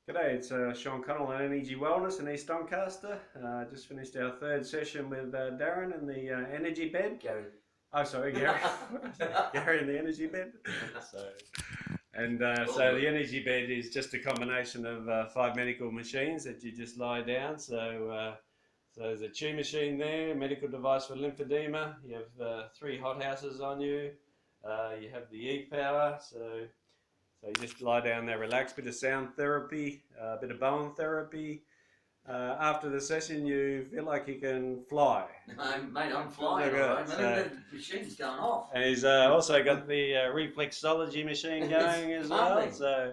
G'day, it's Sean Connell and Energy Wellness in East Doncaster. Just finished our third session with Darren in the energy bed. Gary. Oh, sorry, Gary. Gary in the energy bed. So the energy bed is just a combination of 5 medical machines that you just lie down. So there's a Chi machine there, medical device for lymphedema. You have 3 hot houses on you. You have the e-power. So you just lie down there, relax, bit of sound therapy, a bit of bone therapy. After the session, you feel like you can fly. Mate, I'm flying, all right. The machine's going off. And he's also got the reflexology machine going as well. So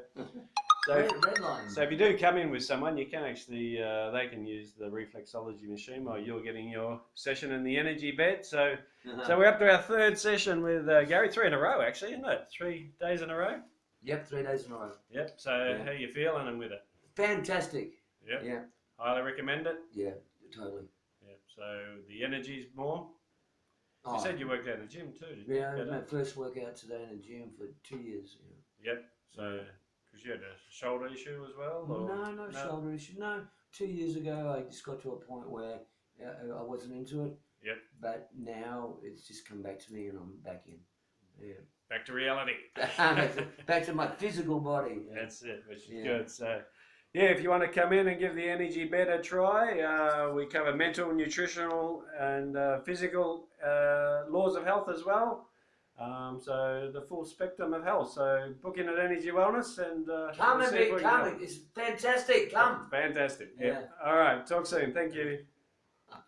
if you do come in with someone, you can actually, they can use the reflexology machine while you're getting your session in the energy bed. So we're up to our third session with Gary, 3 in a row actually, isn't it? 3 days in a row? Yep, 3 days in a row. Yep, so how you feeling with it? Fantastic. Yep. Yeah. Highly recommend it? Yeah, totally. Yep, so the energy's more? You said you worked out in the gym too, didn't you? Yeah, I had my first workout today in the gym for 2 years. Yeah. Yep, so because you had a shoulder issue as well? Or? No shoulder issue. No, 2 years ago I just got to a point where I wasn't into it. Yep. But now it's just come back to me and I'm back in. Yeah. Back to reality. back to my physical body. Yeah. That's it, which is good. So, yeah, if you want to come in and give the energy bed a try, we cover mental, nutritional, and physical laws of health as well. So the full spectrum of health. So book in at Energy Wellness and come. It's fantastic. Come. Fantastic. Yeah. All right. Talk soon. Thank you.